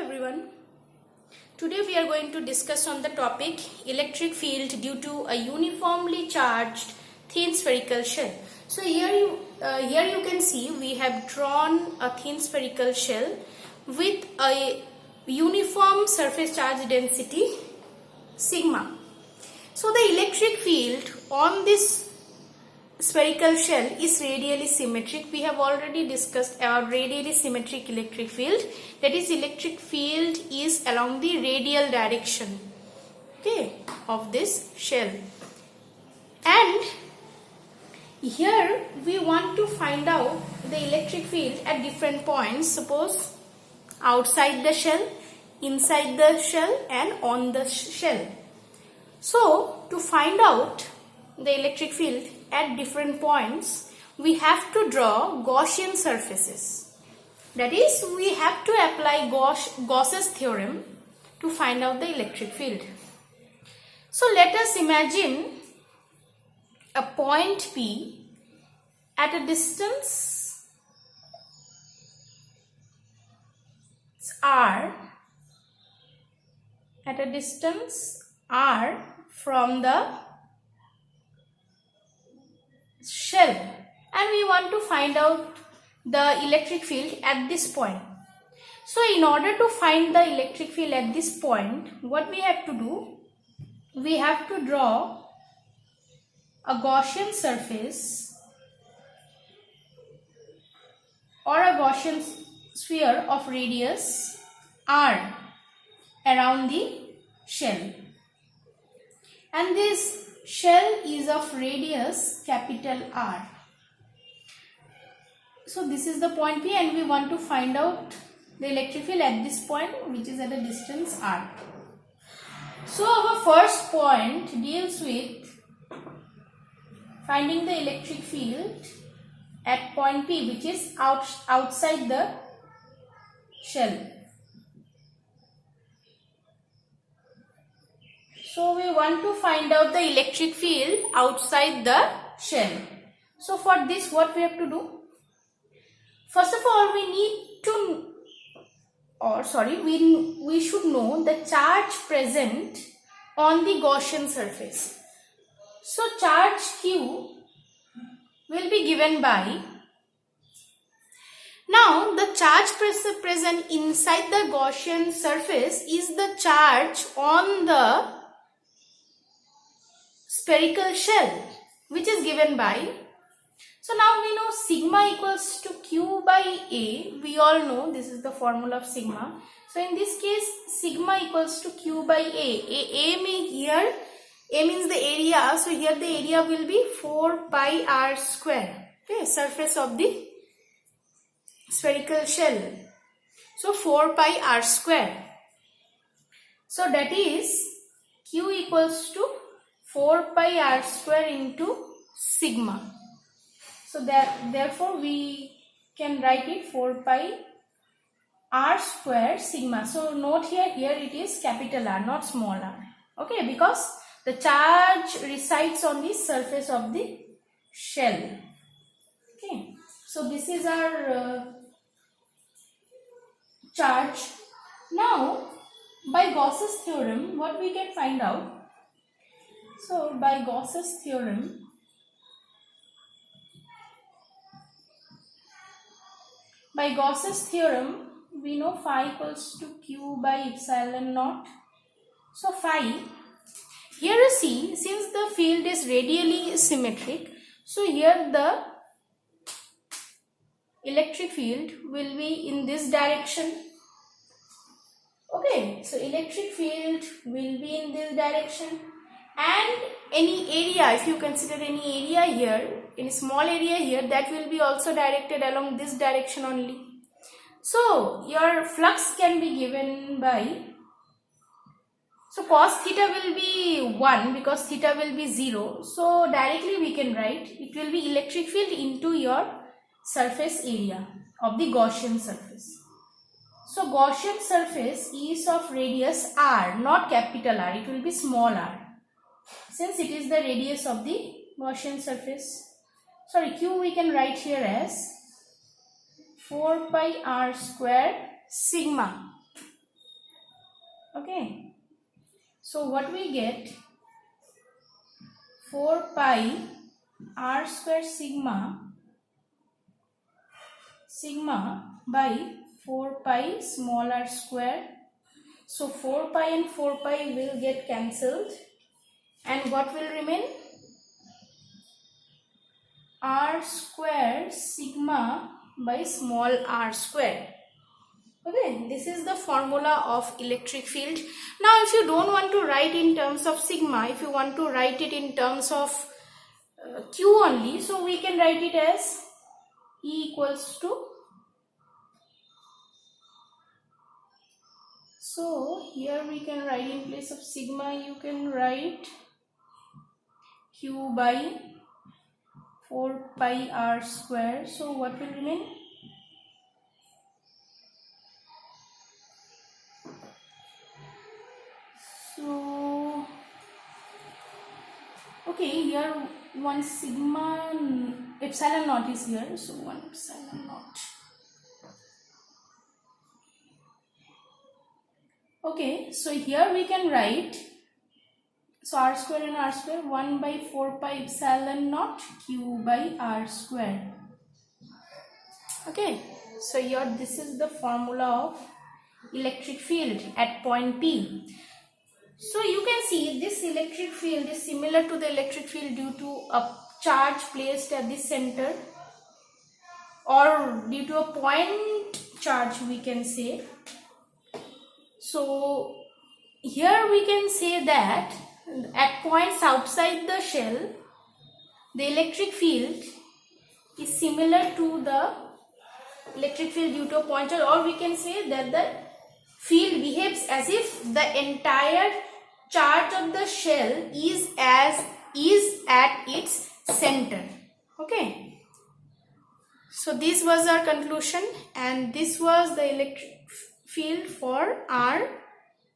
everyone. Today we are going to discuss on the topic electric field due to a uniformly charged thin spherical shell. So here you can see we have drawn a thin spherical shell with a uniform surface charge density sigma. So the electric field on this spherical shell is radially symmetric. We have already discussed our radially symmetric electric field. That is, electric field is along the radial direction, okay, of this shell. And here we want to find out the electric field at different points. Suppose outside the shell, inside the shell, and on the shell. So to find out the electric field at different points, we have to draw Gaussian surfaces. That is, we have to apply Gauss's theorem to find out the electric field. So let us imagine a point P at a distance r, from the shell, and we want to find out the electric field at this point. So in order to find the electric field at this point, what we have to do, we have to draw a Gaussian surface or a Gaussian sphere of radius r around the shell, and this shell is of radius capital R. So this is the point P, and we want to find out the electric field at this point, which is at a distance R. So our first point deals with finding the electric field at point P, which is outside the shell. So we want to find out the electric field outside the shell. So for this, what we have to do? First of all, we should know the charge present on the Gaussian surface. So charge Q will be given by, now the charge present inside the Gaussian surface is the charge on the spherical shell, which is given by, so now we know sigma equals to Q by A. We all know this is the formula of sigma. So in this case, sigma equals to Q by A. A means the area. So here the area will be 4 pi r square. Okay, surface of the spherical shell. So 4 pi r square. So that is Q equals to 4 pi r square into sigma. So therefore we can write it 4 pi r square sigma. So note here it is capital R, not small r. Okay, because the charge resides on the surface of the shell. Okay, so this is our charge. Now by Gauss's theorem, what we can find out? So by Gauss's theorem, we know phi equals to Q by epsilon naught. So phi, here you see, since the field is radially symmetric, so here the electric field will be in this direction. Okay, so electric field will be in this direction, and any area, if you consider any area here, any small area here, that will be also directed along this direction only. So your flux can be given by, so cos theta will be 1 because theta will be 0. So directly we can write it will be electric field into your surface area of the Gaussian surface. So Gaussian surface is of radius r, not capital R, it will be small r, since it is the radius of the Gaussian surface. Sorry, Q we can write here as 4 pi r square sigma. Okay, so what we get, 4 pi r square sigma by 4 pi small r square. So 4 pi and 4 pi will get cancelled, and what will remain? R square sigma by small r square. Okay, this is the formula of electric field. Now if you don't want to write in terms of sigma, if you want to write it in terms of Q only, so we can write it as E equals to, so here we can write in place of sigma, you can write Q by 4 pi r square. So what will remain? So okay, here one sigma epsilon naught is here, so one epsilon naught. Okay, so here we can write, so r square and r square, 1 by 4 pi epsilon naught q by r square. Okay, so here this is the formula of electric field at point P. So you can see this electric field is similar to the electric field due to a charge placed at the center, or due to a point charge we can say. So here we can say that at points outside the shell, the electric field is similar to the electric field due to a point charge, or we can say that the field behaves as if the entire charge of the shell is at its center. Okay, so this was our conclusion, and this was the electric field for r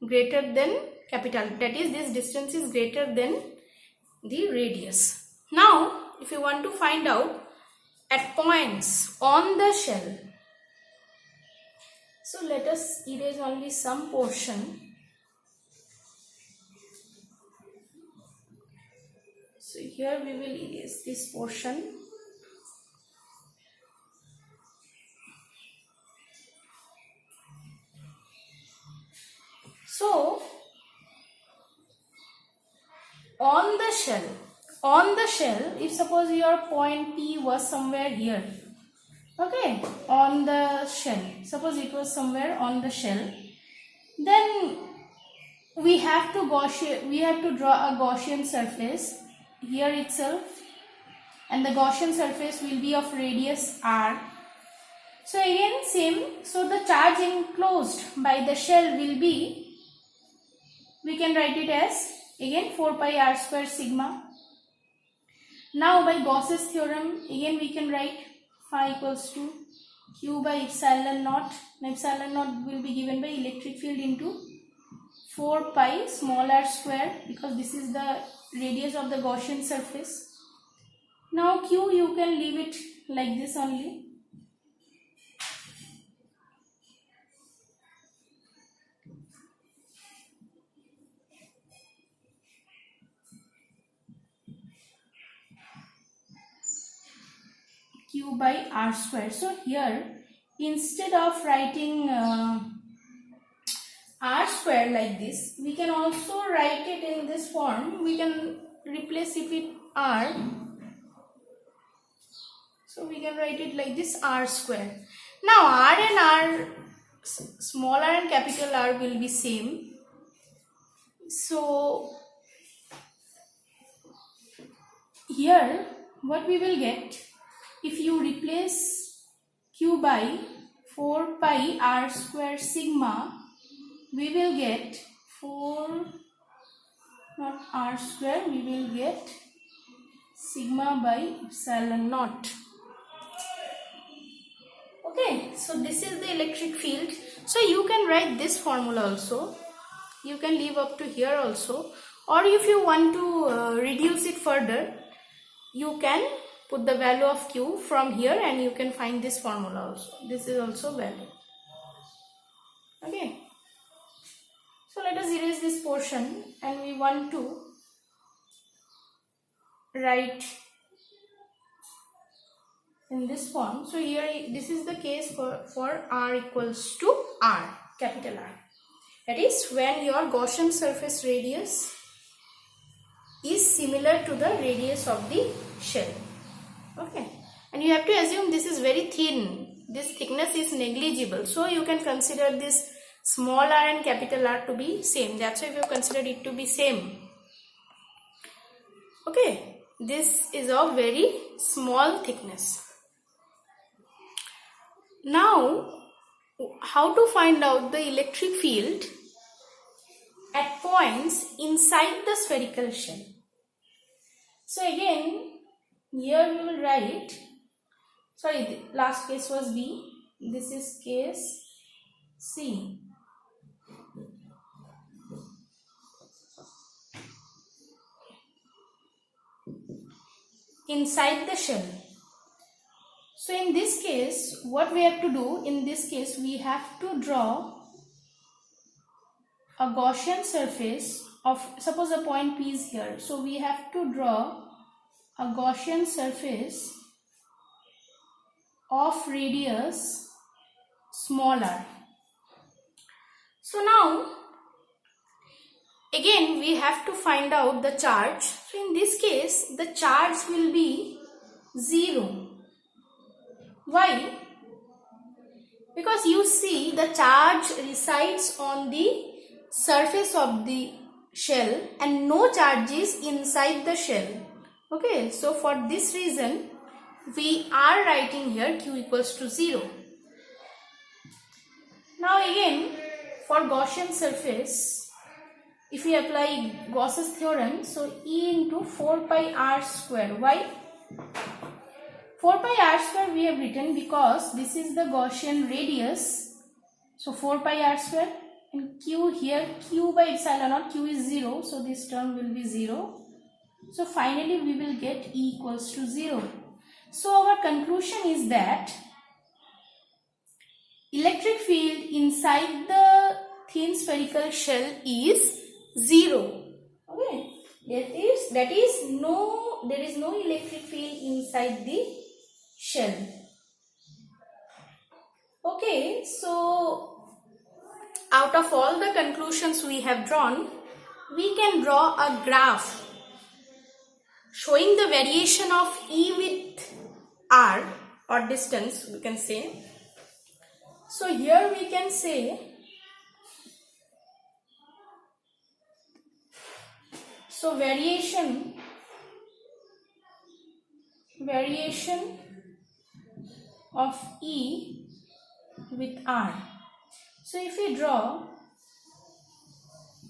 greater than capital, that is this distance is greater than the radius. Now if you want to find out at points on the shell, so let us erase only some portion. So here we will erase this portion. So on the shell, if suppose your point P was somewhere here, okay, on the shell, suppose it was somewhere on the shell, then we have to draw a Gaussian surface here itself, and the Gaussian surface will be of radius r. So again same, so the charge enclosed by the shell will be, we can write it as again 4 pi r square sigma. Now by Gauss's theorem again we can write phi equals to q by epsilon naught. Now epsilon naught will be given by electric field into 4 pi small r square, because this is the radius of the Gaussian surface. Now q you can leave it like this only. Q by r square. So here instead of writing r square like this, we can also write it in this form. We can replace it with r. So we can write it like this, r square. Now r and r, small r and capital R will be same. So here what we will get, if you replace q by 4 pi r square sigma, we will get 4, not r square, we will get sigma by epsilon naught. Okay, so this is the electric field. So you can write this formula also. You can leave up to here also, or if you want to reduce it further, you can put the value of q from here and you can find this formula also. This is also valid. Okay, so let portion and we want to write in this form. So here this is the case for r equals to r, capital R. That is when your Gaussian surface radius is similar to the radius of the shell. Okay, and you have to assume this is very thin. This thickness is negligible. So you can consider this small r and capital R to be same. That's why we have considered it to be same. Okay, this is of very small thickness. Now, how to find out the electric field at points inside the spherical shell? So again, here we will write, sorry, the last case was B, this is case C. Inside the shell. So in this case, what we have to do, in this case, we have to draw a Gaussian surface of, suppose a point P is here. So we have to draw a Gaussian surface of radius smaller. So now, again we have to find out the charge. So in this case, the charge will be 0. Why? Because you see the charge resides on the surface of the shell and no charge is inside the shell. Okay, so for this reason we are writing here Q equals to 0. Now again, for Gaussian surface, if we apply Gauss's theorem, so E into 4 pi r square. Why? 4 pi r square we have written because this is the Gaussian radius. So 4 pi r square, and Q here, Q by epsilon naught, Q is 0. So this term will be 0. So finally we will get E equals to 0. So our conclusion is that electric field inside the thin spherical shell is 0. Okay, there is no electric field inside the shell. Okay, so out of all the conclusions we have drawn, we can draw a graph showing the variation of E with R, or distance we can say. So here we can say, so variation of E with R. So if we draw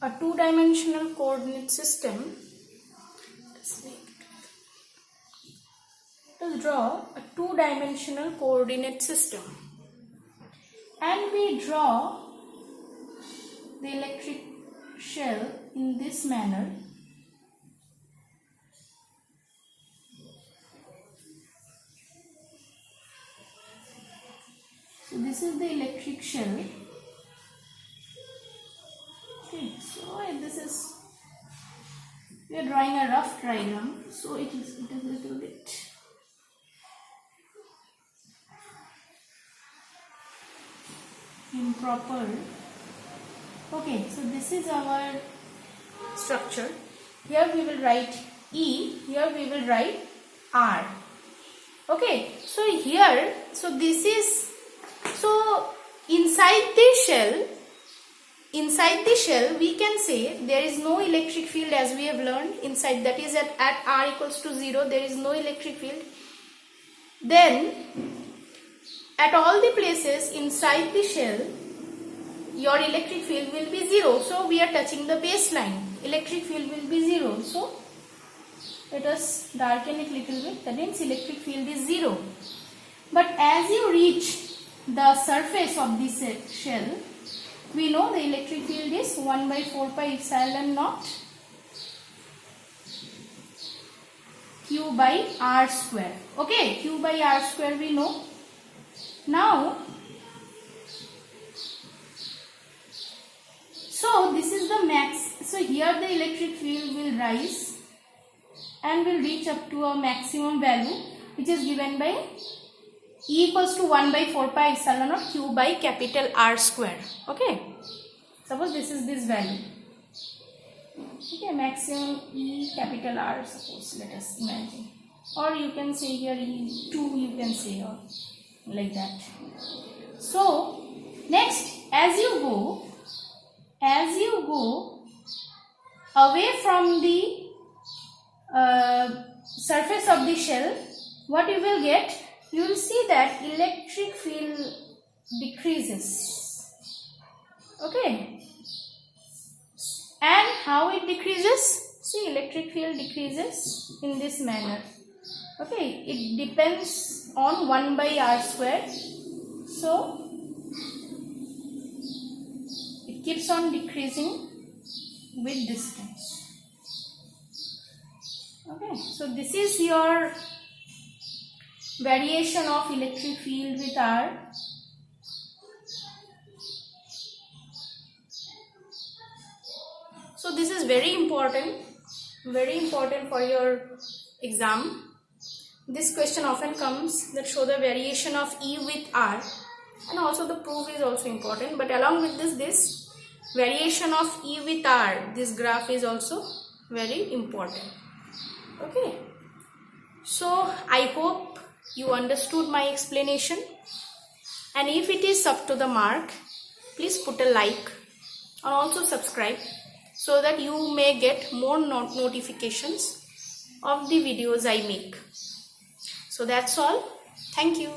a two-dimensional coordinate system, let's draw a two-dimensional coordinate system, and we draw the electric shell in this manner. So this is the electric shell. Okay, so this is, we are drawing a rough diagram, so it is a little bit improper. Okay, so this is our structure. Here we will write E, here we will write R. Okay, so here, so this is, so inside the shell we can say there is no electric field, as we have learned inside, that is at R equals to 0 there is no electric field. Then at all the places inside the shell your electric field will be 0. So we are touching the baseline, electric field will be 0. So let us darken it little bit, that means electric field is 0. But as you reach the surface of this shell, we know the electric field is 1 by 4 pi epsilon naught Q by R square. Okay, Q by R square we know. Now, so this is the max So here the electric field will rise and will reach up to a maximum value, which is given by E equals to 1 by 4 pi epsilon naught Q by capital R square. Okay. Suppose this is this value. Okay, maximum E capital R, suppose, let us imagine. Or you can say here E2, you can say, or like that. So, next, as you go away from the surface of the shell, what you will get? You will see that electric field decreases. Okay. And how it decreases? See, electric field decreases in this manner. Okay, it depends on 1 by R square. So, it keeps on decreasing with distance. Okay, so this is your variation of electric field with R. So this is very important for your exam. This question often comes that show the variation of E with R, and also the proof is also important, but along with this variation of E with R, this graph is also very important. Okay, so I hope you understood my explanation, and if it is up to the mark, please put a like and also subscribe so that you may get more notifications of the videos I make. So that's all. Thank you.